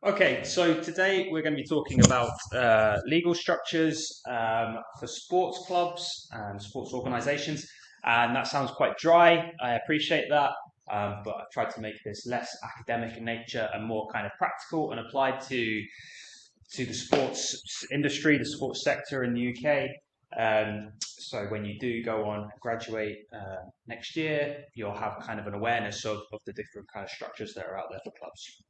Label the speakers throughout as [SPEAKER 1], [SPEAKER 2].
[SPEAKER 1] Okay, so today we're going to be talking about legal structures for sports clubs and sports organisations, and that sounds quite dry. I appreciate that, but I've tried to make this less academic in nature and more kind of practical and applied to the sports industry, the sports sector in the UK. So when you do go on and graduate next year, you'll have kind of an awareness of the different kind of structures that are out there for clubs.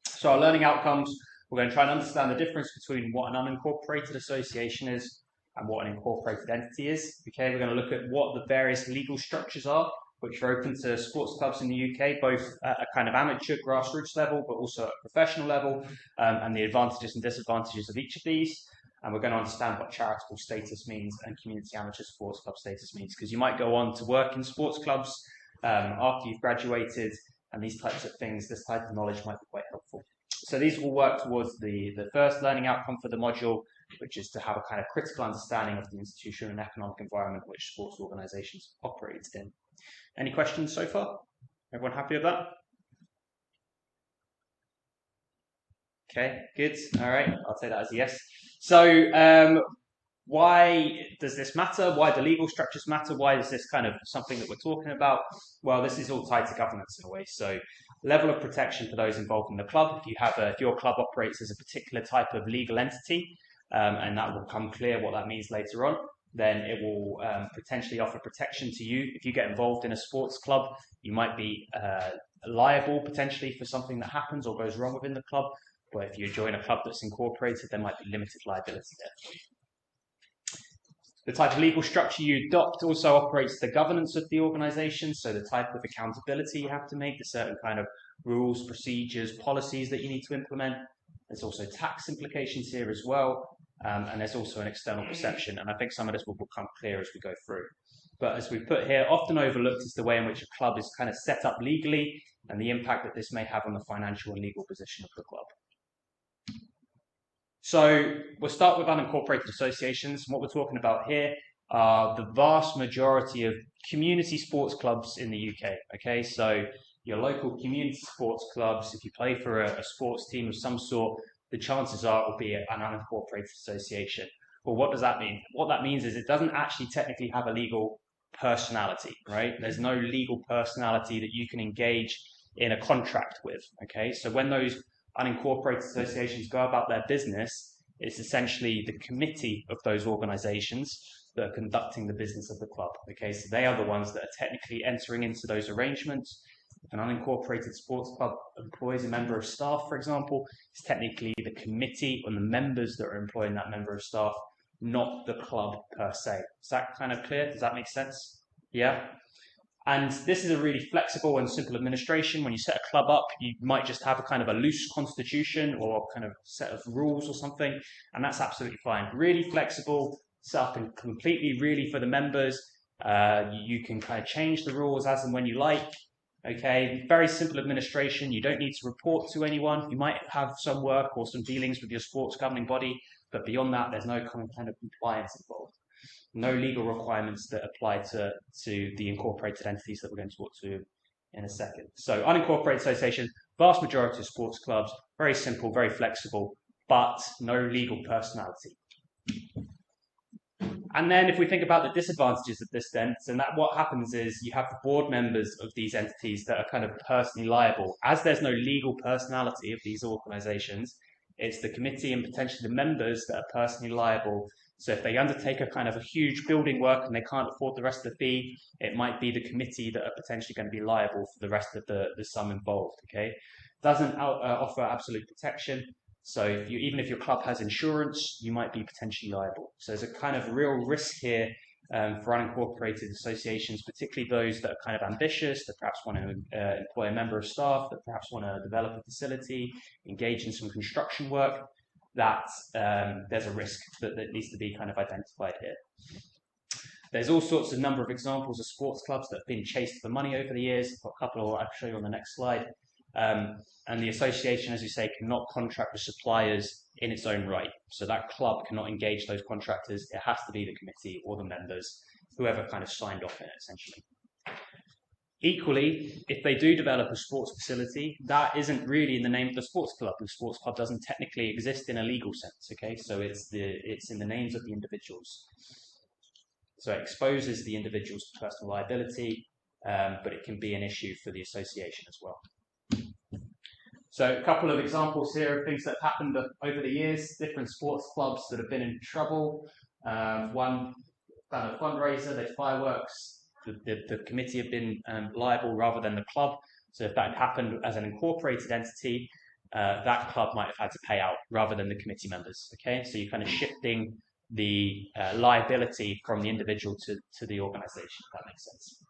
[SPEAKER 1] So our learning outcomes, we're going to try and understand the difference between what an unincorporated association is and what an incorporated entity is. Okay, we're going to look at what the various legal structures are, which are open to sports clubs in the UK, both at a kind of amateur grassroots level, but also at a professional level, and the advantages and disadvantages of each of these. And we're going to understand what charitable status means and community amateur sports club status means, because you might go on to work in sports clubs after you've graduated, and these types of things, this type of knowledge might be quite helpful. So these will work towards the first learning outcome for the module, which is to have a kind of critical understanding of the institutional and economic environment which sports organisations operate in. Any questions so far? Everyone happy with that? Okay, good. All right, I'll take that as a yes. So why does this matter? Why do legal structures matter? Why is this kind of something that we're talking about? Well, this is all tied to governance in a way. So level of protection for those involved in the club. If your club operates as a particular type of legal entity, and that will become clear what that means later on, then it will potentially offer protection to you. If you get involved in a sports club, you might be liable potentially for something that happens or goes wrong within the club. But if you join a club that's incorporated, there might be limited liability there. The type of legal structure you adopt also operates the governance of the organisation, so the type of accountability you have to make, the certain kind of rules, procedures, policies that you need to implement. There's also tax implications here as well, and there's also an external perception, and I think some of this will become clear as we go through. But as we put here, often overlooked is the way in which a club is kind of set up legally and the impact that this may have on the financial and legal position of the club. So we'll start with unincorporated associations. What we're talking about here are the vast majority of community sports clubs in the UK. Okay, so your local community sports clubs, if you play for a sports team of some sort, the chances are it will be an unincorporated association. Well, what does that mean? What that means is it doesn't actually technically have a legal personality, right? There's no legal personality that you can engage in a contract with. Okay, so when those unincorporated associations go about their business, it's essentially the committee of those organizations that are conducting the business of the club. Okay, so they are the ones that are technically entering into those arrangements. If an unincorporated sports club employs a member of staff, for example, it's technically the committee and the members that are employing that member of staff, not the club per se. Is that kind of clear? Does that make sense? Yeah? And this is a really flexible and simple administration. When you set a club up, you might just have a kind of a loose constitution or kind of set of rules or something, and that's absolutely fine. Really flexible, set up and completely really for the members. You can kind of change the rules as and when you like. Okay, very simple administration. You don't need to report to anyone. You might have some work or some dealings with your sports governing body, but beyond that, there's no kind of compliance involved. No legal requirements that apply to the incorporated entities that we're going to talk to in a second. So unincorporated association, vast majority of sports clubs, very simple, very flexible, but no legal personality. And then if we think about the disadvantages of this then that what happens is you have the board members of these entities that are kind of personally liable. As there's no legal personality of these organizations, it's the committee and potentially the members that are personally liable. So if they undertake a kind of a huge building work and they can't afford the rest of the fee, it might be the committee that are potentially going to be liable for the rest of the sum involved. Okay, doesn't offer absolute protection. So even if your club has insurance, you might be potentially liable. So there's a kind of real risk here for unincorporated associations, particularly those that are kind of ambitious, that perhaps want to employ a member of staff, that perhaps want to develop a facility, engage in some construction work, that there's a risk that needs to be kind of identified here. There's all sorts of number of examples of sports clubs that have been chased for money over the years. I've got a couple I'll show you on the next slide. And the association, as you say, cannot contract with suppliers in its own right. So that club cannot engage those contractors. It has to be the committee or the members, whoever kind of signed off in it, essentially. Equally, if they do develop a sports facility, that isn't really in the name of the sports club. The sports club doesn't technically exist in a legal sense, okay? So it's in the names of the individuals. So it exposes the individuals to personal liability, but it can be an issue for the association as well. So a couple of examples here of things that have happened over the years, different sports clubs that have been in trouble. One found a fundraiser, there's fireworks. The committee have been liable rather than the club. So if that had happened as an incorporated entity, that club might have had to pay out rather than the committee members. Okay, so you're kind of shifting the liability from the individual to the organisation, if that makes sense.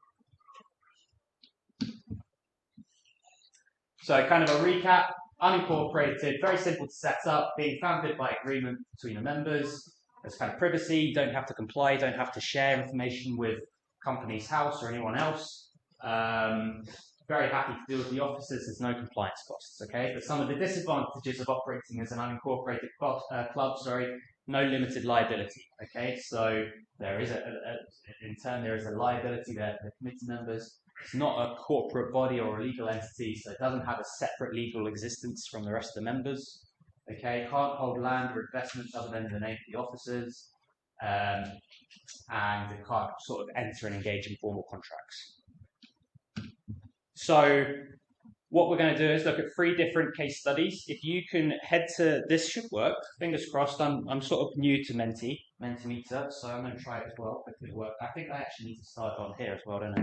[SPEAKER 1] So kind of a recap, unincorporated, very simple to set up, being founded by agreement between the members. There's kind of privacy, you don't have to comply, you don't have to share information with company's house or anyone else. Very happy to deal with the officers, there's no compliance costs, okay? But some of the disadvantages of operating as an unincorporated club, no limited liability, okay? So there is in turn, there is a liability there for the committee members. It's not a corporate body or a legal entity, so it doesn't have a separate legal existence from the rest of the members, okay? Can't hold land or investments other than in the name of the officers. And it can't sort of enter and engage in formal contracts. So what we're going to do is look at 3 different case studies. If you can head to, this should work, fingers crossed. I'm sort of new to Mentimeter, so I'm going to try it as well. Hopefully it works. I think I actually need to start on here as well, don't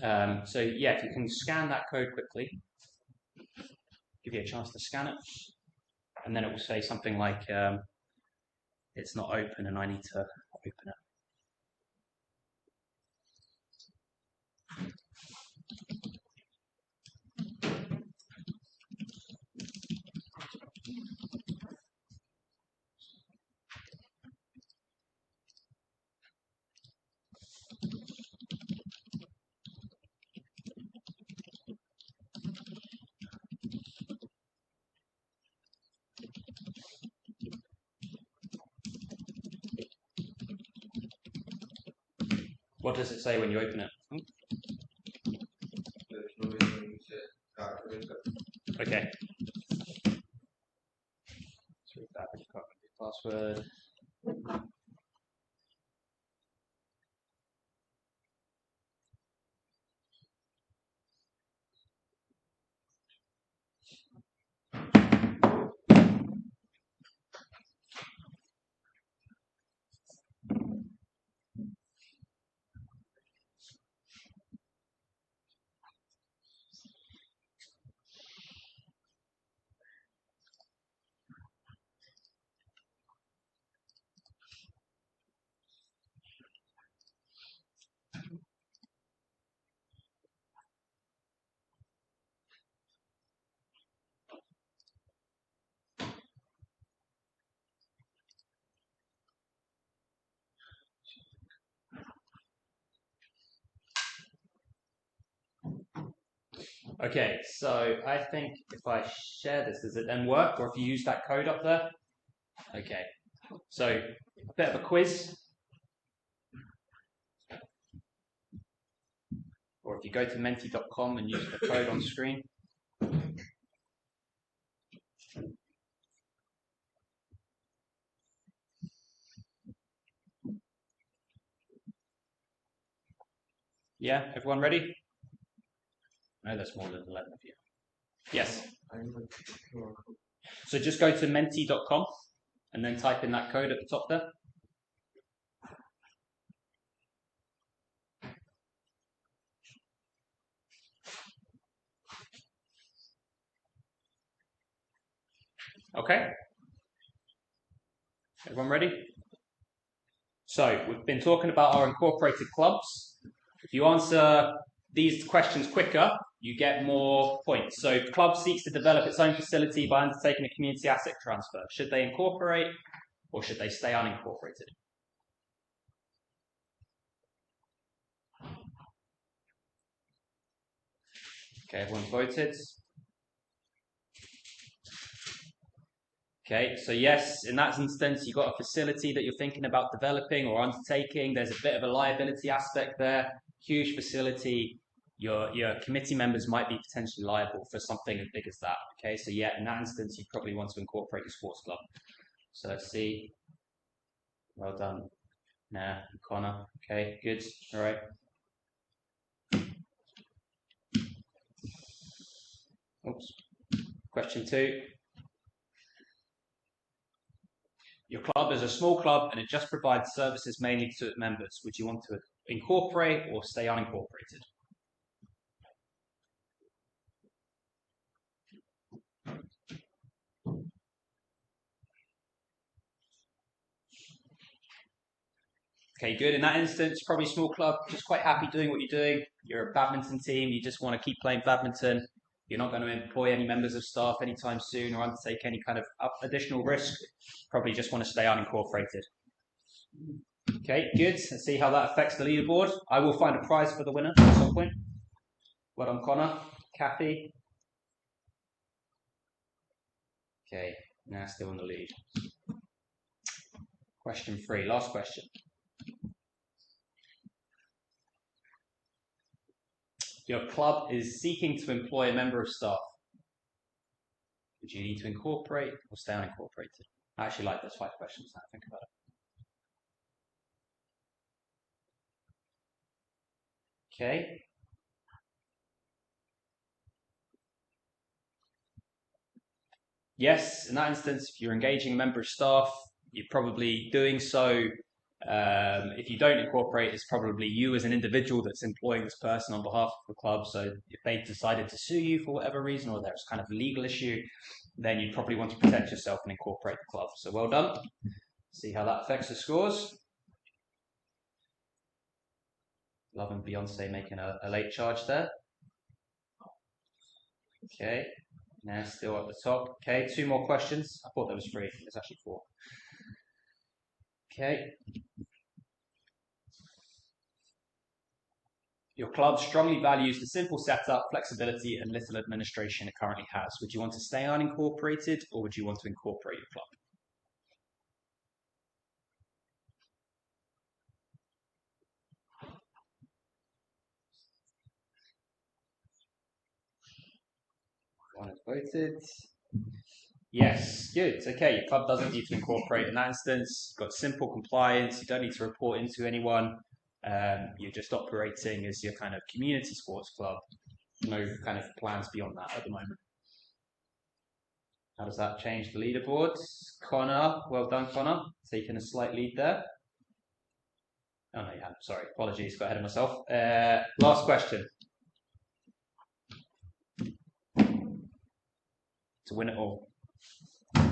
[SPEAKER 1] I? So yeah, if you can scan that code quickly, give you a chance to scan it, and then it will say something like, it's not open and I need to open it. What does it say when you open it? Okay. Let's read that. Password. Okay, so I think if I share this, does it then work? Or if you use that code up there? Okay, so a bit of a quiz. Or if you go to menti.com and use the code on screen. Yeah, everyone ready? No, there's more than 11 of you. Yes. So just go to menti.com and then type in that code at the top there. Okay. Everyone ready? So we've been talking about our incorporated clubs. If you answer these questions quicker, you get more points. So the club seeks to develop its own facility by undertaking a community asset transfer. Should they incorporate or should they stay unincorporated? Okay, everyone's voted. Okay, so yes, in that instance, you've got a facility that you're thinking about developing or undertaking. There's a bit of a liability aspect there. huge facility, your committee members might be potentially liable for something as big as that. Okay, so yeah, in that instance, you probably want to incorporate your sports club. So let's see. Well done. Nah, Connor. Okay, good. All right. Oops. Question 2. Your club is a small club and it just provides services mainly to its members. Would you want to incorporate or stay unincorporated? Okay, good. In that instance, probably a small club, just quite happy doing what you're doing. You're a badminton team, you just want to keep playing badminton. You're not going to employ any members of staff anytime soon or undertake any kind of additional risk. Probably just want to stay unincorporated. Okay, good. Let's see how that affects the leaderboard. I will find a prize for the winner at some point. Well done, Connor. Kathy. Okay, now still in the lead. Question 3, last question. Your club is seeking to employ a member of staff. Would you need to incorporate or stay unincorporated? I actually like those 5 questions now I think about it. Okay. Yes, in that instance, if you're engaging a member of staff, you're probably doing so. If you don't incorporate, it's probably you as an individual that's employing this person on behalf of the club. So if they decided to sue you for whatever reason, or there's kind of a legal issue, then you'd probably want to protect yourself and incorporate the club. So well done. See how that affects the scores. Love and Beyonce making a late charge there. Okay, now still at the top. Okay, 2 more questions. I thought there was 3. There's actually 4. Okay. Your club strongly values the simple setup, flexibility, and little administration it currently has. Would you want to stay unincorporated or would you want to incorporate your club? One has voted. Yes, good. Okay, your club doesn't need to incorporate in that instance. You've got simple compliance. You don't need to report into anyone. You're just operating as your kind of community sports club. No kind of plans beyond that at the moment. How does that change the leaderboard? Connor, well done, Connor. Taking a slight lead there. Oh, no, you haven't. Sorry, apologies, got ahead of myself. Last question. To win it all.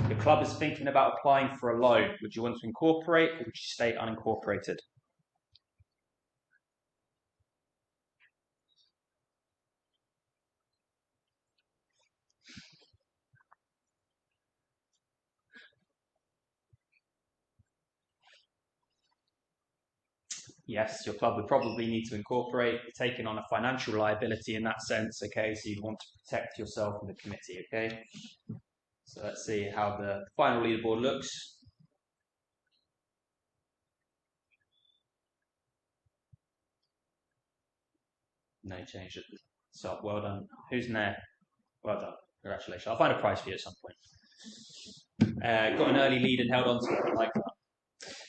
[SPEAKER 1] Your club is thinking about applying for a loan. Would you want to incorporate or would you stay unincorporated? Yes, your club would probably need to incorporate, taking on a financial liability in that sense, okay? So you'd want to protect yourself and the committee, okay? So let's see how the final leaderboard looks. No change at the top. Well done. Who's there? Well done. Congratulations. I'll find a prize for you at some point. Got an early lead and held on to it. I like that.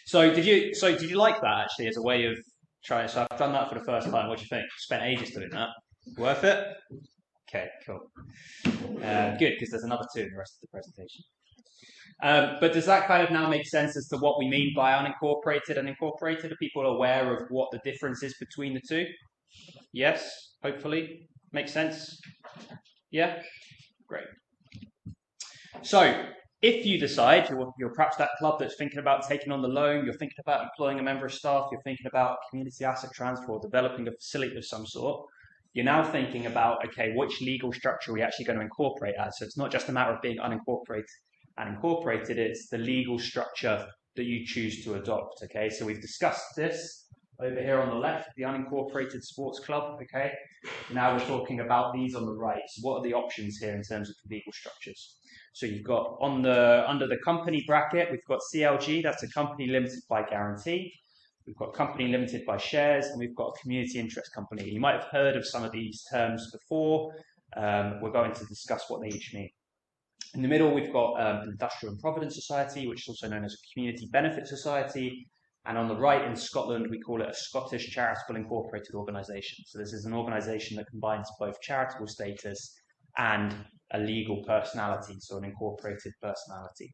[SPEAKER 1] So did you like that actually as a way of trying? So I've done that for the first time. What do you think? Spent ages doing that. Worth it? Okay, cool. Good, because there's another 2 in the rest of the presentation. But does that kind of now make sense as to what we mean by unincorporated and incorporated? Are people aware of what the difference is between the 2? Yes, hopefully. Makes sense? Yeah? Great. So, if you decide you're perhaps that club that's thinking about taking on the loan, you're thinking about employing a member of staff, you're thinking about community asset transfer or developing a facility of some sort, you're now thinking about, okay, which legal structure are we actually going to incorporate as? So it's not just a matter of being unincorporated and incorporated, it's the legal structure that you choose to adopt, okay? So we've discussed this over here on the left, the unincorporated sports club, okay? Now we're talking about these on the right. So what are the options here in terms of the legal structures? So you've got under the company bracket, we've got CLG, that's a company limited by guarantee. we've got a company limited by shares, and we've got a community interest company. You might have heard of some of these terms before. We're going to discuss what they each mean. In the middle, we've got an Industrial and Provident Society, which is also known as a Community Benefit Society. And on the right in Scotland, we call it a Scottish Charitable Incorporated Organisation. So this is an organisation that combines both charitable status and a legal personality, so an incorporated personality.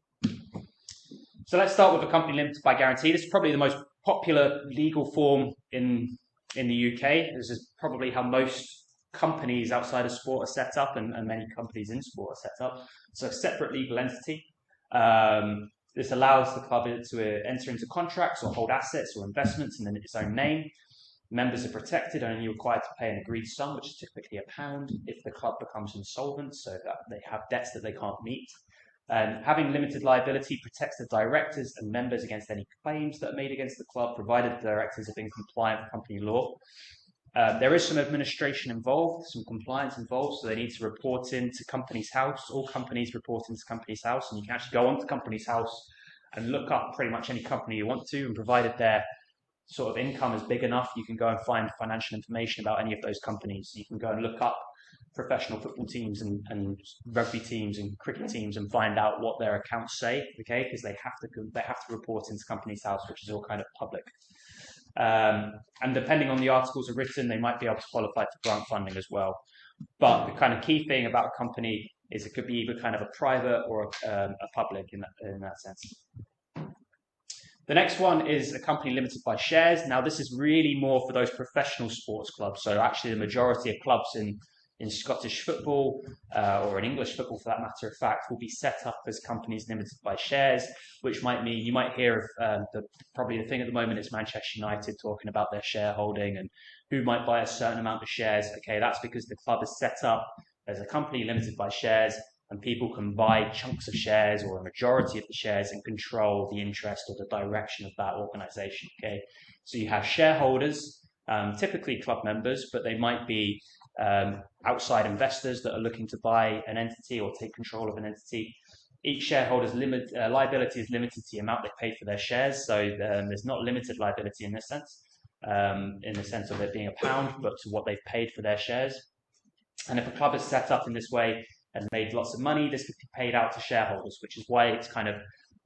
[SPEAKER 1] So let's start with a company limited by guarantee. This is probably the most popular legal form in the UK. This is probably how most companies outside of sport are set up, and many companies in sport are set up. So a separate legal entity. This allows the club to enter into contracts or hold assets or investments in its own name. Members are protected and only required to pay an agreed sum, which is typically £1, if the club becomes insolvent, so that they have debts that they can't meet. Having limited liability protects the directors and members against any claims that are made against the club, provided the directors have been compliant with company law. There is some administration involved, some compliance involved, so they need to report into Companies House. All companies report into Companies House, and you can actually go onto Companies House and look up pretty much any company you want to, and provided their sort of income is big enough, you can go and find financial information about any of those companies. You can go and look up professional football teams and rugby teams and cricket teams and find out what their accounts say, okay? Because they have to report into Companies House, which is all kind of public. And depending on the articles are written, they might be able to qualify for grant funding as well. But the kind of key thing about a company is it could be either kind of a private or a public in that sense. The next one is a company limited by shares. Now, this is really more for those professional sports clubs. So actually the majority of clubs in Scottish football or in English football, for that matter of fact, will be set up as companies limited by shares, which might mean you might hear of probably the thing at the moment is Manchester United talking about their shareholding and who might buy a certain amount of shares. Okay, that's because the club is set up as a company limited by shares, and people can buy chunks of shares or a majority of the shares and control the interest or the direction of that organisation. Okay, so you have shareholders, typically club members, but they might be outside investors that are looking to buy an entity or take control of an entity. Each shareholder's liability is limited to the amount they paid for their shares, so there's not limited liability in this sense, in the sense of it being £1, but to what they've paid for their shares. And if a club is set up in this way and made lots of money, this could be paid out to shareholders, which is why it's kind of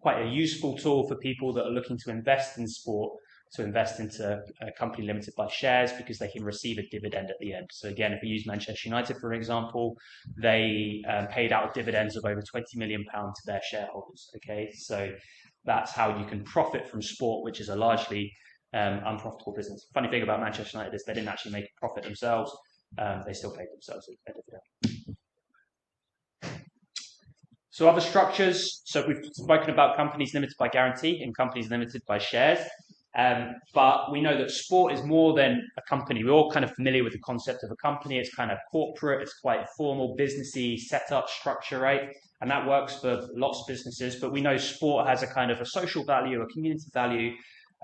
[SPEAKER 1] quite a useful tool for people that are looking to invest in sport, to invest into a company limited by shares, because they can receive a dividend at the end. So again, if we use Manchester United, for example, they paid out dividends of over £20 million to their shareholders. Okay, so that's how you can profit from sport, which is a largely unprofitable business. Funny thing about Manchester United is they didn't actually make a profit themselves. They still paid themselves a dividend. So other structures, so we've spoken about companies limited by guarantee and companies limited by shares, but we know that sport is more than a company. We're all kind of familiar with the concept of a company. It's kind of corporate, it's quite formal, businessy setup structure, right? And that works for lots of businesses, but we know sport has a kind of a social value, a community value,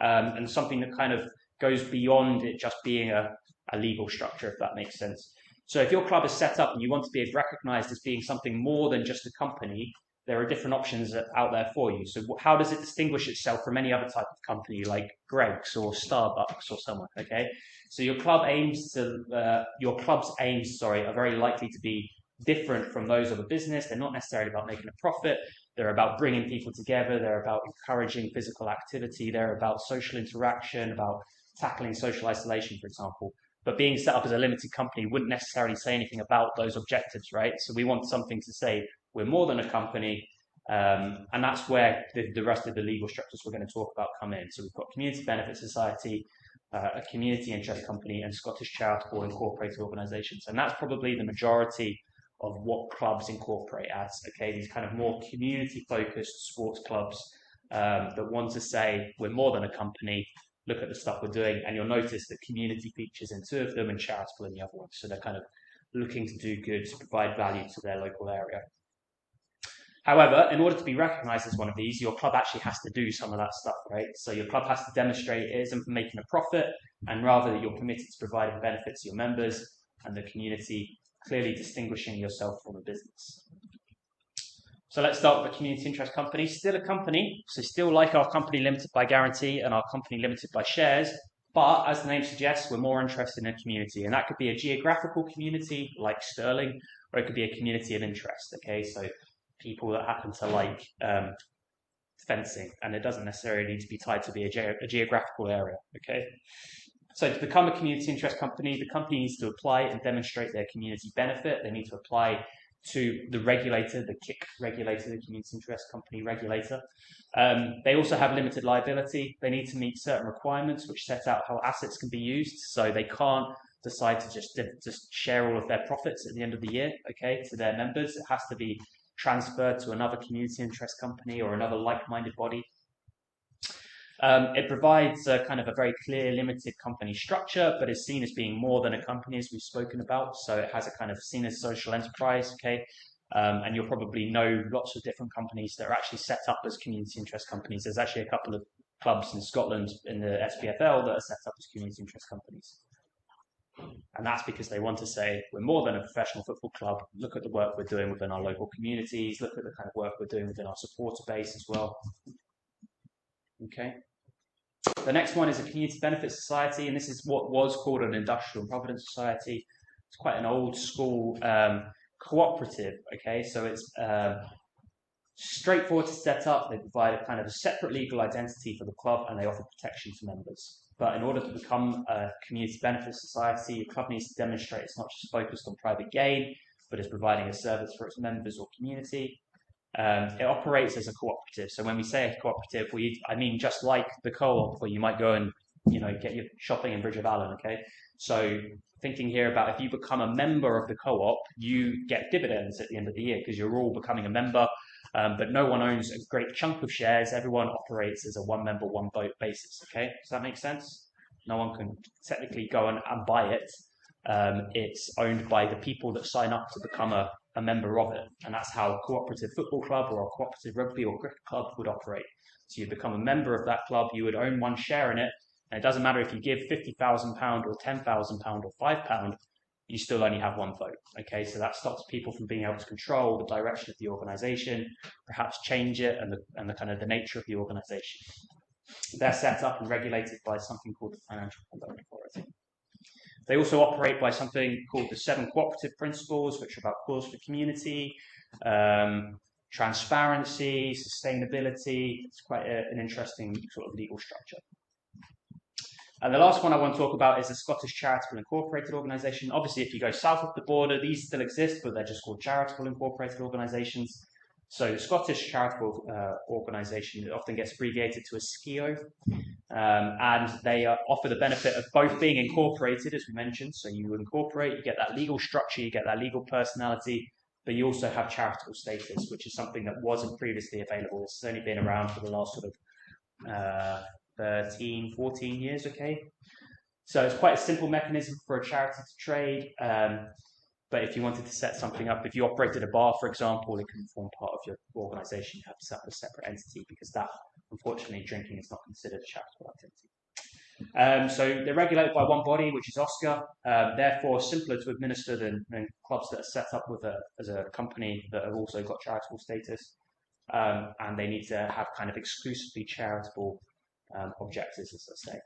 [SPEAKER 1] and something that kind of goes beyond it just being a legal structure, if that makes sense. So if your club is set up and you want to be recognised as being something more than just a company, there are different options out there for you. So how does it distinguish itself from any other type of company like Greggs or Starbucks or someone? Okay, so your club's aims are very likely to be different from those of a business. They're not necessarily about making a profit. They're about bringing people together. They're about encouraging physical activity. They're about social interaction, about tackling social isolation, for example. But being set up as a limited company wouldn't necessarily say anything about those objectives, right? So we want something to say we're more than a company, and that's where the rest of the legal structures we're going to talk about come in. So we've got Community Benefit Society, a community interest company, and Scottish Charitable Incorporated Organisations. And that's probably the majority of what clubs incorporate as, okay? These kind of more community-focused sports clubs that want to say we're more than a company. Look at the stuff we're doing, and you'll notice that community features in 2 of them and charitable in the other one. So they're kind of looking to do good, to provide value to their local area. However, in order to be recognised as one of these, your club actually has to do some of that stuff, right? So your club has to demonstrate it isn't for making a profit, and rather that you're committed to providing benefits to your members and the community, clearly distinguishing yourself from a business. So let's start with a community interest company. Still a company, so still like our company limited by guarantee and our company limited by shares, but as the name suggests, we're more interested in a community, and that could be a geographical community like Sterling, or it could be a community of interest, okay? So people that happen to like fencing, and it doesn't necessarily need to be tied to be a geographical area, okay? So to become a community interest company, the company needs to apply and demonstrate their community benefit. They need to apply to the regulator, the KIC regulator, the community interest company regulator. They also have limited liability. They need to meet certain requirements which set out how assets can be used. So they can't decide to just share all of their profits at the end of the year, okay, to their members. It has to be transferred to another community interest company or another like-minded body. It provides a kind of a very clear limited company structure, but is seen as being more than a company, as we've spoken about. So it has a kind of seen as social enterprise, okay? And you'll probably know lots of different companies that are actually set up as community interest companies. There's actually a couple of clubs in Scotland in the SPFL that are set up as community interest companies. And that's because they want to say, we're more than a professional football club. Look at the work we're doing within our local communities. Look at the kind of work we're doing within our supporter base as well. Okay. The next one is a community benefit society, and this is what was called an industrial and provident society. It's quite an old school cooperative. Okay, so it's straightforward to set up. They provide a kind of a separate legal identity for the club, and they offer protection to members. But in order to become a community benefit society, your club needs to demonstrate it's not just focused on private gain, but is providing a service for its members or community. It operates as a cooperative. So when we say a cooperative, I mean just like the co-op where you might go and get your shopping in Bridge of Allen. Okay, so thinking here about if you become a member of the co-op, you get dividends at the end of the year because you're all becoming a member. But no one owns a great chunk of shares. Everyone operates as a one member, one vote basis. Okay, does that make sense? No one can technically go and buy it. It's owned by the people that sign up to become a member of it. And that's how a cooperative football club or a cooperative rugby or cricket club would operate. So you become a member of that club, you would own one share in it, and it doesn't matter if you give £50,000 or £10,000 or £5, you still only have one vote. Okay, so that stops people from being able to control the direction of the organisation, perhaps change it and the kind of the nature of the organisation. They're set up and regulated by something called the Financial Conduct Authority. They also operate by something called the 7 cooperative principles, which are about cause for community, transparency, sustainability. It's quite an interesting sort of legal structure. And the last one I want to talk about is the Scottish Charitable Incorporated Organisation. Obviously, if you go south of the border, these still exist, but they're just called Charitable Incorporated Organisations. So the Scottish Charitable Organisation often gets abbreviated to a SPSU9SG, and they offer the benefit of both being incorporated, as we mentioned. So you incorporate, you get that legal structure, you get that legal personality, but you also have charitable status, which is something that wasn't previously available. It's only been around for the last sort of 13, 14 years, okay? So it's quite a simple mechanism for a charity to trade. But if you wanted to set something up, if you operated a bar, for example, it couldn't form part of your organisation. You have to set up a separate entity because that, unfortunately, drinking is not considered a charitable activity. So they're regulated by one body, which is OSCR, therefore simpler to administer than clubs that are set up as a company that have also got charitable status. And they need to have kind of exclusively charitable objectives, as I say.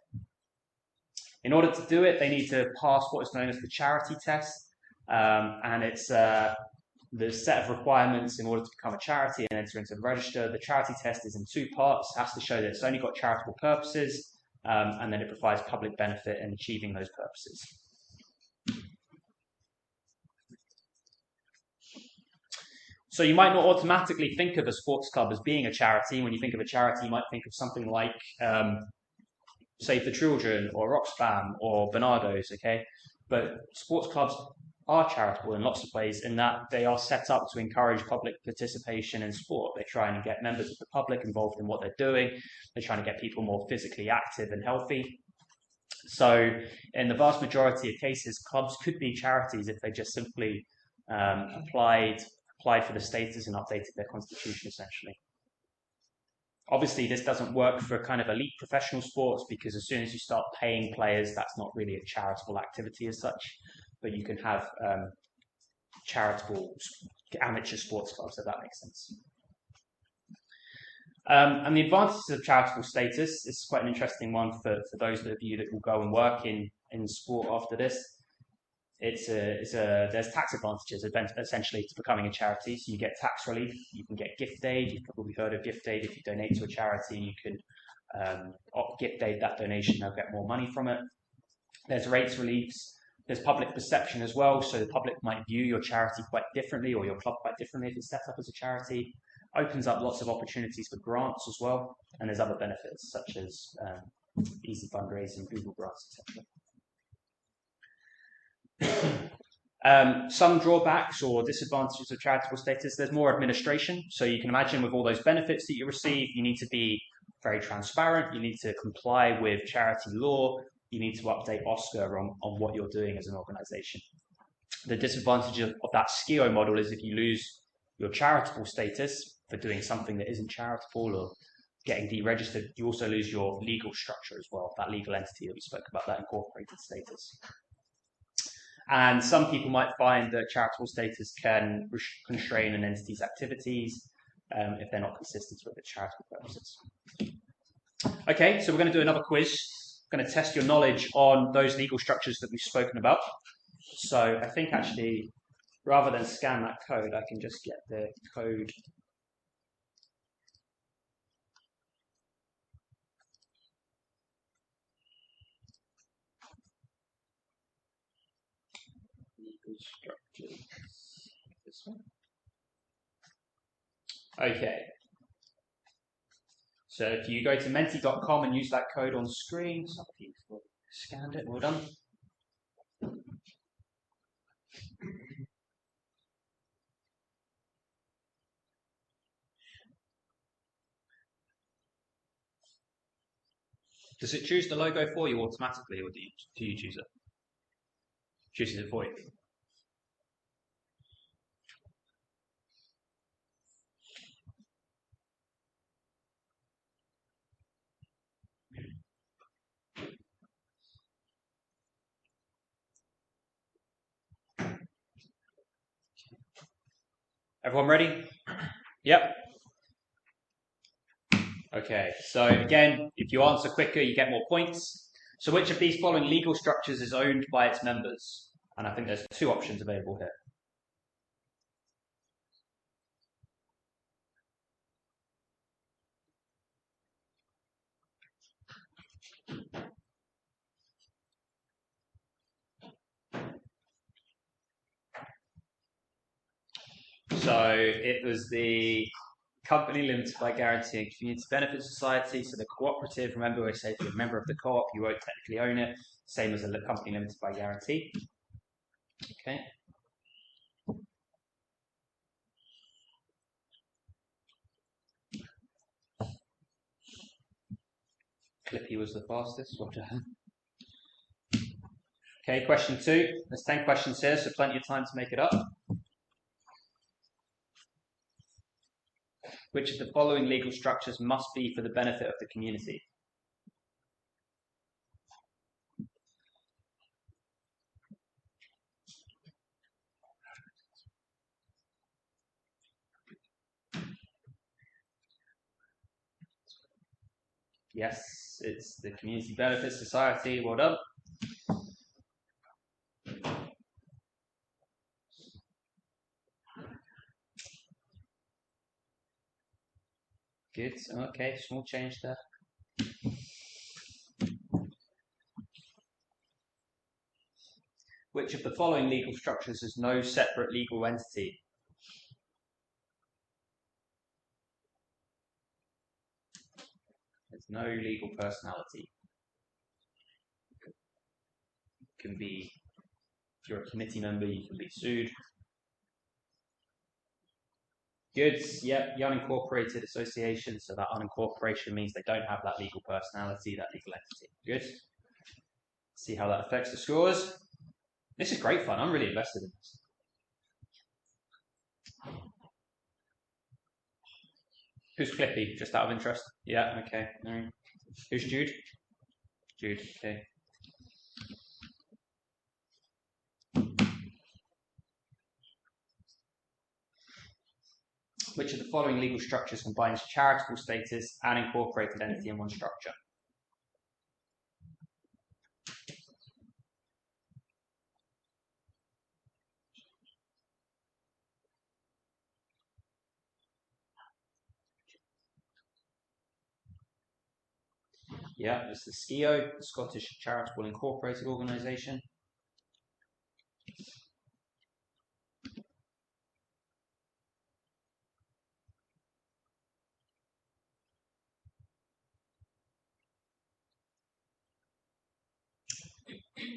[SPEAKER 1] In order to do it, they need to pass what is known as the charity test. And it's the set of requirements in order to become a charity and enter into the register. The charity test is in 2 parts. It has to show that it's only got charitable purposes, and then it provides public benefit in achieving those purposes. So you might not automatically think of a sports club as being a charity. When you think of a charity, you might think of something like Save the Children or Oxfam or Bernardo's, okay? But sports clubs are charitable in lots of ways in that they are set up to encourage public participation in sport. They're trying to get members of the public involved in what they're doing. They're trying to get people more physically active and healthy. So in the vast majority of cases, clubs could be charities if they just simply applied for the status and updated their constitution, essentially. Obviously, this doesn't work for kind of elite professional sports because as soon as you start paying players, that's not really a charitable activity as such. But you can have charitable amateur sports clubs, if that makes sense. And the advantages of charitable status is quite an interesting one for those of you that will go and work in sport after this. There's tax advantages essentially to becoming a charity. So you get tax relief, you can get gift aid. You've probably heard of gift aid. If you donate to a charity, you can gift aid that donation. They'll get more money from it. There's rates reliefs. There's public perception as well. So the public might view your charity quite differently, or your club quite differently if it's set up as a charity. Opens up lots of opportunities for grants as well. And there's other benefits such as easy fundraising, Google grants, etc. Some drawbacks or disadvantages of charitable status, there's more administration. So you can imagine with all those benefits that you receive, you need to be very transparent. You need to comply with charity law. You need to update OSCR on what you're doing as an organization. The disadvantage of that SPSU model is if you lose your charitable status for doing something that isn't charitable or getting deregistered, you also lose your legal structure as well, that legal entity that we spoke about, that incorporated status. And some people might find that charitable status can constrain an entity's activities if they're not consistent with its charitable purposes. Okay, so we're going to do another quiz. I'm going to test your knowledge on those legal structures that we've spoken about. So I think actually, rather than scan that code, I can just get the code. Legal structures. This one. Okay. So if you go to menti.com and use that code on screen, some people scanned it, well done. Does it choose the logo for you automatically, or do you choose it? Chooses it for you. Everyone ready? Yep. Okay, so again, if you answer quicker, you get more points. So which of these following legal structures is owned by its members? And I think there's two options available here. So it was the company limited by guarantee and community benefit society. So the cooperative, remember I said you're a member of the co-op, you won't technically own it. Same as a company limited by guarantee. Okay. Clippy was the fastest. Well done. Okay, question 2. There's 10 questions here, so plenty of time to make it up. Which of the following legal structures must be for the benefit of the community? Yes, it's the Community Benefit Society. Well done. Good. Okay, small change there. Which of the following legal structures has no separate legal entity? There's no legal personality. It can be, if you're a committee member, you can be sued. Good. Yep, the unincorporated association. So that unincorporation means they don't have that legal personality, that legal entity. Good. See how that affects the scores. This is great fun. I'm really invested in this. Who's Clippy? Just out of interest. Yeah. Okay. No. Who's Jude? Jude. Okay. Which of the following legal structures combines charitable status and incorporated entity in one structure? Yeah, it's the SCIO, the Scottish Charitable Incorporated Organisation.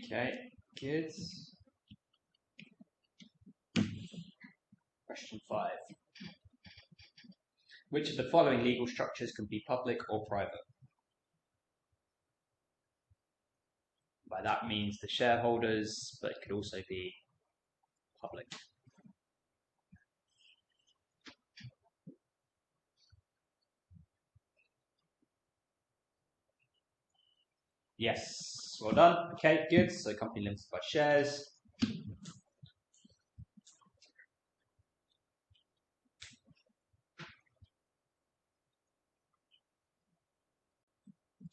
[SPEAKER 1] Okay, good. Question 5. Which of the following legal structures can be public or private? By that means the shareholders, but it could also be public. Yes, well done. Okay, good. So company limited by shares.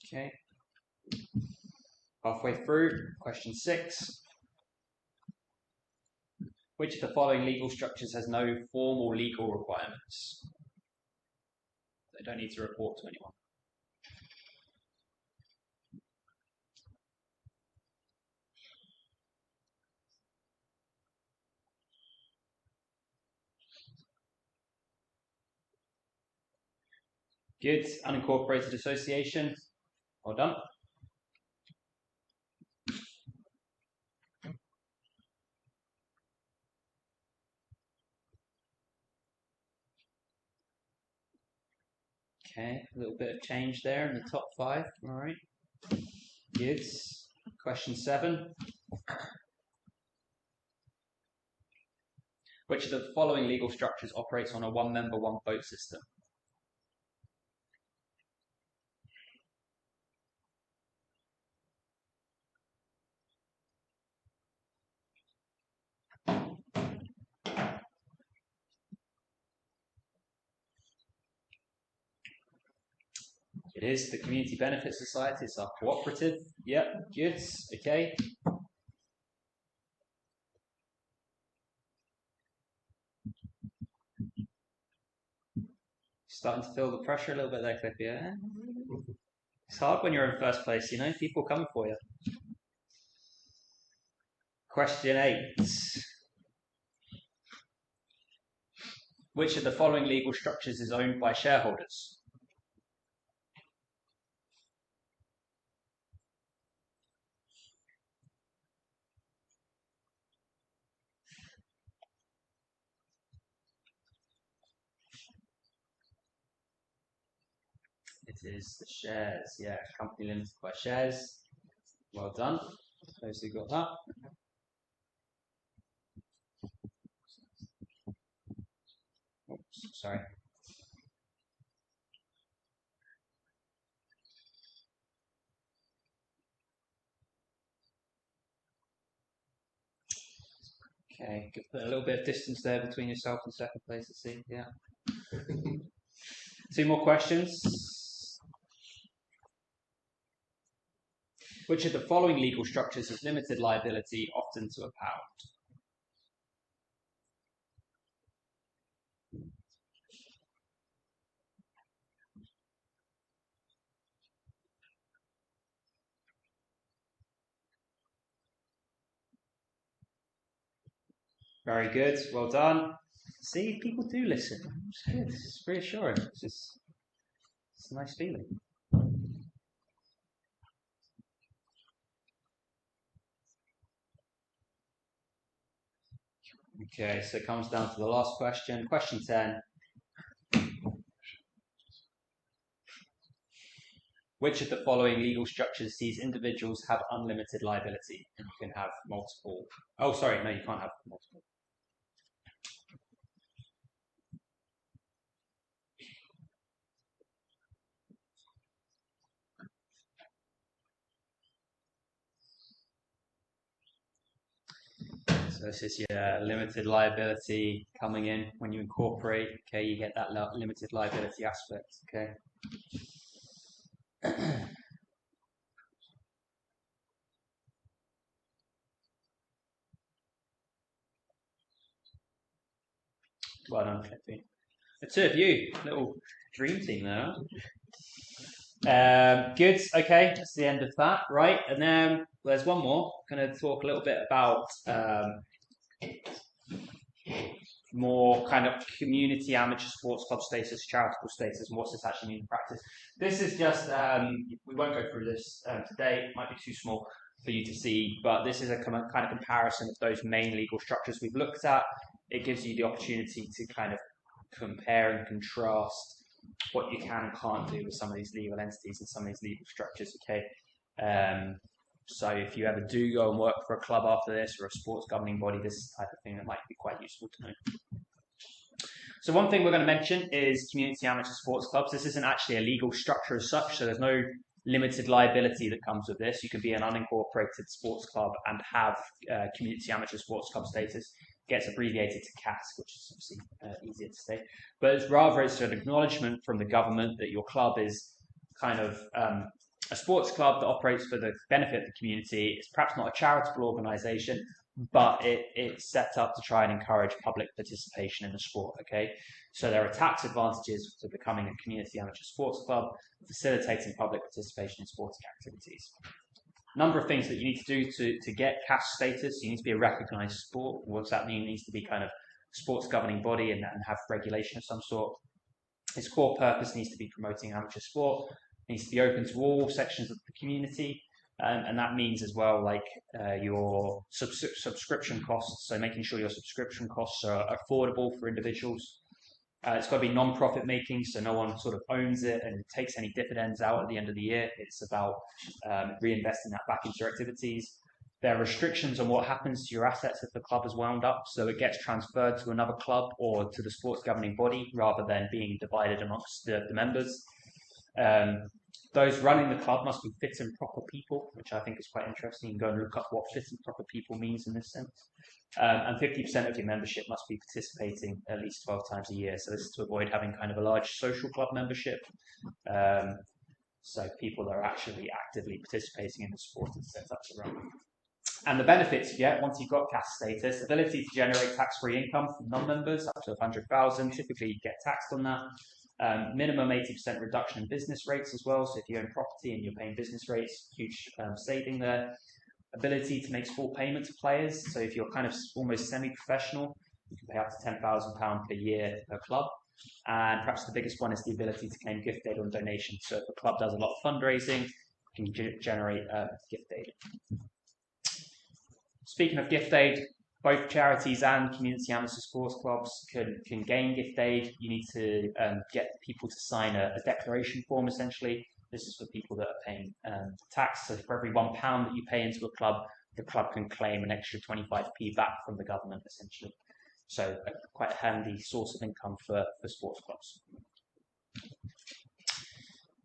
[SPEAKER 1] Okay. Halfway through, question 6. Which of the following legal structures has no formal legal requirements? They don't need to report to anyone. Good. Unincorporated association. Well done. Okay, a little bit of change there in the top 5. All right. Good. Question 7. Which of the following legal structures operates on a one-member, one-vote system? It is the Community Benefit Society. It's our cooperative. Yep, good. Okay. Starting to feel the pressure a little bit there, Cliff. Yeah. It's hard when you're in first place, you know, people coming for you. Question 8. Which of the following legal structures is owned by shareholders? It is the shares. Yeah, company limited by shares. Well done. Those who got that. Oops, sorry. Okay, put a little bit of distance there between yourself and second place, let's see. Yeah. 2 more questions. Which of the following legal structures has limited liability, often to £1? Very good, well done. See, people do listen. It's good, it's reassuring. It's a nice feeling. Okay, so it comes down to the last question. Question 10. Which of the following legal structures sees individuals have unlimited liability? And you can have multiple. Oh, sorry, no, you can't have multiple. So this is your limited liability coming in when you incorporate. Okay, you get that limited liability aspect. Okay. Well done, Cliffy. The two of you, little dream team there. Good. Okay, that's the end of that, right? And then there's one more. I'm going to talk a little bit about more kind of community amateur sports club status, charitable status, and what's this actually mean in practice. This is just, we won't go through this today, it might be too small for you to see, but this is a kind of comparison of those main legal structures we've looked at. It gives you the opportunity to kind of compare and contrast what you can and can't do with some of these legal entities and some of these legal structures, okay? So if you ever do go and work for a club after this or a sports governing body, this is the type of thing that might be quite useful to know. So one thing we're going to mention is community amateur sports clubs. This isn't actually a legal structure as such, so there's no limited liability that comes with this. You can be an unincorporated sports club and have community amateur sports club status. It gets abbreviated to CASC, which is obviously easier to say. But it's an acknowledgement from the government that your club is kind of a sports club that operates for the benefit of the community. It's perhaps not a charitable organisation, but it's set up to try and encourage public participation in the sport, okay? So there are tax advantages to becoming a community amateur sports club, facilitating public participation in sporting activities. A number of things that you need to do to get CAS status. You need to be a recognised sport. What does that mean? It needs to be kind of sports governing body and have regulation of some sort. Its core purpose needs to be promoting amateur sport. It needs to be open to all sections of the community. And that means as well, like your subscription costs, so making sure your subscription costs are affordable for individuals. It's got to be non-profit making, so no one sort of owns it and takes any dividends out at the end of the year. It's about reinvesting that back into your activities. There are restrictions on what happens to your assets if the club is wound up, so it gets transferred to another club or to the sports governing body rather than being divided amongst the members. Those running the club must be fit and proper people, which I think is quite interesting. You can go and look up what fit and proper people means in this sense. And 50% of your membership must be participating at least 12 times a year. So this is to avoid having kind of a large social club membership. So people that are actually actively participating in the sport and set up to run. And the benefits you get once you've got CAS status: ability to generate tax-free income from non-members up to 100,000. Typically, you get taxed on that. Minimum 80% reduction in business rates as well. So if you own property and you're paying business rates, huge saving there. Ability to make full payment to players. So if you're kind of almost semi-professional, you can pay up to £10,000 per year per club. And perhaps the biggest one is the ability to claim gift aid on donation. So if a club does a lot of fundraising, you can generate gift aid. Speaking of gift aid, both charities and community amateur sports clubs can gain gift aid. You need to get people to sign a declaration form, essentially. This is for people that are paying tax. So for every £1 that you pay into a club, the club can claim an extra 25p back from the government, essentially. So quite a handy source of income for sports clubs.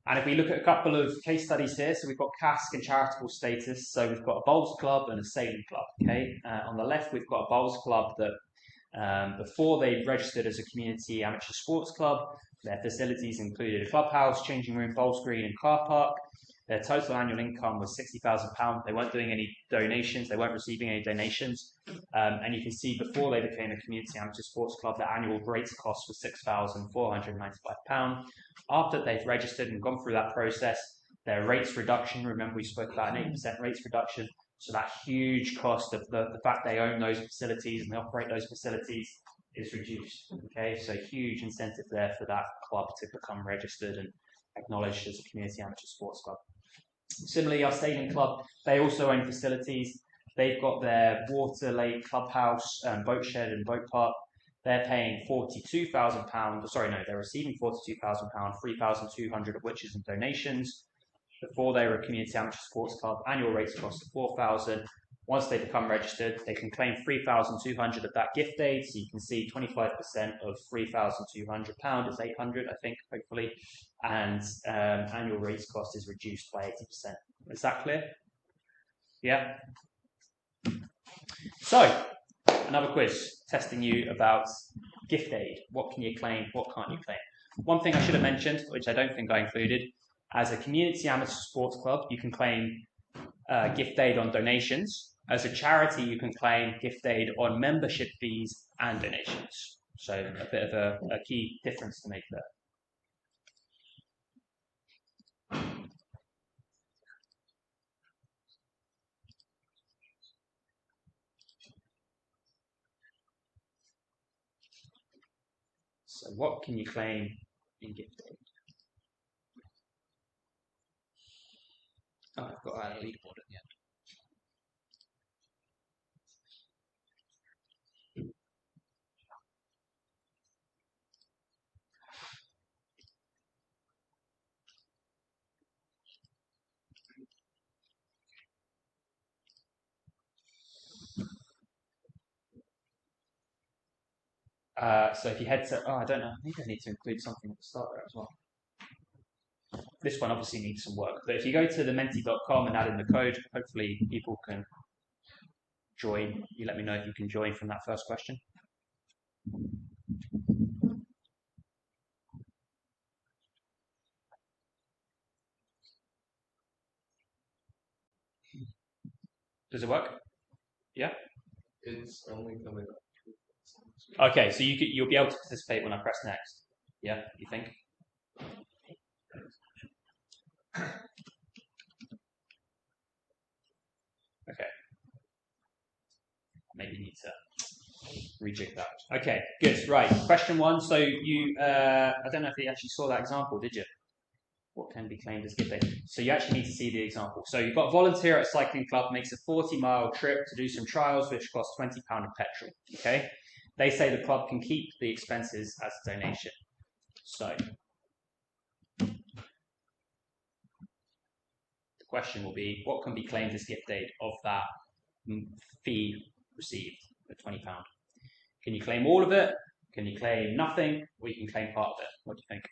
[SPEAKER 1] And if we look at a couple of case studies here, so we've got CASC and charitable status. So we've got a bowls club and a sailing club. Okay, on the left we've got a bowls club that before they registered as a community amateur sports club, their facilities included a clubhouse, changing room, bowls green, and car park. Their total annual income was £60,000. They weren't doing any donations. They weren't receiving any donations. And you can see before they became a community amateur sports club, their annual rates cost was £6,495. After they've registered and gone through that process, their rates reduction, remember we spoke about an 8% rates reduction, so that huge cost of the fact they own those facilities and they operate those facilities is reduced. Okay, so huge incentive there for that club to become registered and acknowledged as a community amateur sports club. Similarly, our sailing club, they also own facilities. They've got their water lake, clubhouse, boat shed and boat park. They're paying £42,000. Sorry, no, they're receiving £42,000, £3,200 of which is in donations. Before they were a community amateur sports club, annual rates cost £4,000. Once they become registered, they can claim £3,200 of that gift aid. So you can see 25% of £3,200 is £800, I think, hopefully. And annual rates cost is reduced by 80%. Is that clear? Yeah? So, another quiz testing you about gift aid. What can you claim? What can't you claim? One thing I should have mentioned, which I don't think I included, as a community amateur sports club, you can claim gift aid on donations. As a charity, you can claim gift aid on membership fees and donations. So a bit of a key difference to make there. So what can you claim in gift aid? Oh, I've got to add a leaderboard at the end. So if you head to, I don't know, maybe I need to include something at the start there as well. This one obviously needs some work, but if you go to thementi.com and add in the code, hopefully people can join. You let me know if you can join from that first question. Does it work? Yeah?
[SPEAKER 2] It's only coming up.
[SPEAKER 1] Okay, so you'll be able to participate when I press next. Yeah, you think? Okay. Maybe need to rejig that. Okay, good. Right, question one. So you, I don't know if you actually saw that example, did you? What can be claimed as gift aid? So you actually need to see the example. So you've got a volunteer at a cycling club, makes a 40-mile trip to do some trials, which costs £20 of petrol. Okay, they say the club can keep the expenses as a donation. So the question will be, what can be claimed as gift aid of that fee received, the £20? Can you claim all of it? Can you claim nothing? Or you can claim part of it? What do you think?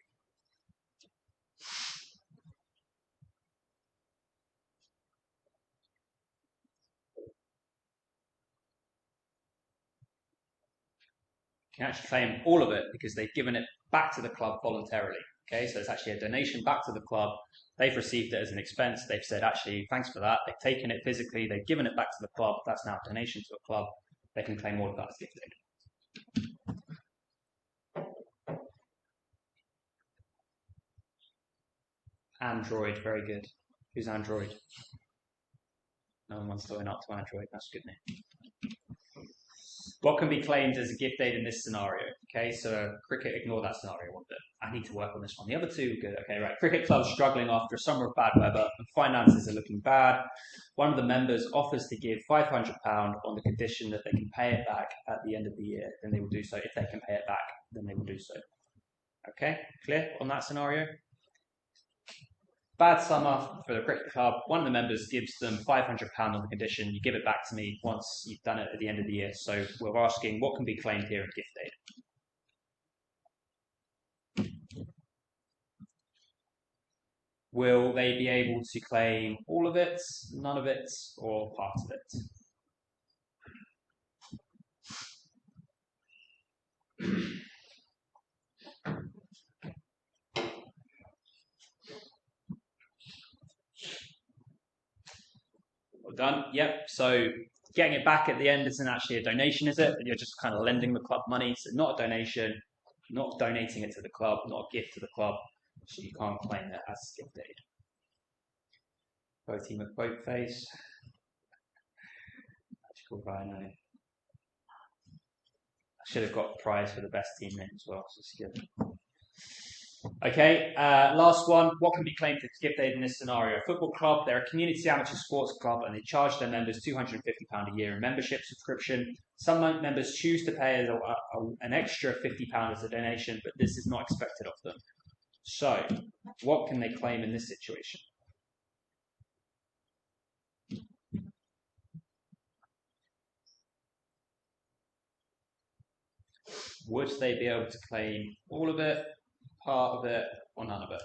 [SPEAKER 1] You can actually claim all of it because they've given it back to the club voluntarily. Okay, so it's actually a donation back to the club. They've received it as an expense. They've said, actually, thanks for that. They've taken it physically. They've given it back to the club. That's now a donation to a club. They can claim all of that as gift aid. Android, very good. Who's Android? No one wants to own up to Android. That's good news. What can be claimed as a gift aid in this scenario? Okay, so cricket, ignore that scenario one bit. I need to work on this one. The other two, good. Okay, right. Cricket club's struggling after a summer of bad weather and finances are looking bad. One of the members offers to give £500 on the condition that they can pay it back at the end of the year. Then they will do so. If they can pay it back, then they will do so. Okay, clear on that scenario? Bad summer for the cricket club. One of the members gives them £500 on the condition you give it back to me once you've done it at the end of the year. So we're asking what can be claimed here in gift aid. Will they be able to claim all of it, none of it, or part of it? Well done. Yep. So getting it back at the end isn't actually a donation, is it? You're just kind of lending the club money. So not a donation, not donating it to the club, not a gift to the club. So you can't claim it as gift aid. Quoting a quote face. Magical Rhino. I should have got a prize for the best team name as well. So it's good. Okay, last one. What can be claimed as gift aid in this scenario? A football club, they're a community amateur sports club and they charge their members £250 a year in membership subscription. Some members choose to pay an extra £50 as a donation, but this is not expected of them. So, what can they claim in this situation? Would they be able to claim all of it, part of it, or none of it?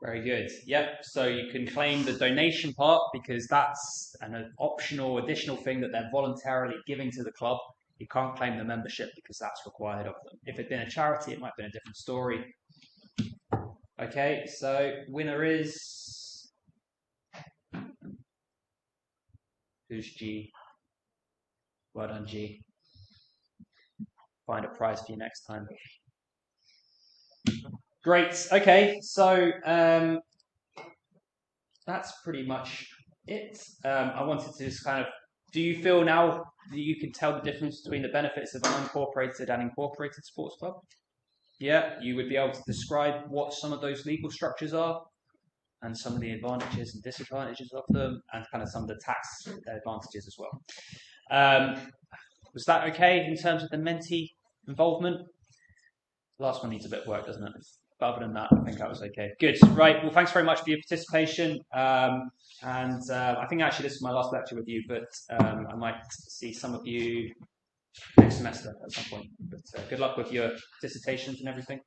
[SPEAKER 1] Very good. Yep. So you can claim the donation part because that's an optional, additional thing that they're voluntarily giving to the club. You can't claim the membership because that's required of them. If it'd been a charity, it might have been a different story. Okay, so winner is... Who's G? Well done, G. Find a prize for you next time. Great. Okay, so that's pretty much it. I wanted to just kind of... Do you feel now that you can tell the difference between the benefits of an unincorporated and incorporated sports club? Yeah, you would be able to describe what some of those legal structures are and some of the advantages and disadvantages of them and kind of some of the tax advantages as well. Was that okay in terms of the mentee involvement? The last one needs a bit of work, doesn't it? But other than that, I think that was okay. Good. Right. Well, thanks very much for your participation. I think actually this is my last lecture with you, but I might see some of you next semester at some point. But good luck with your dissertations and everything.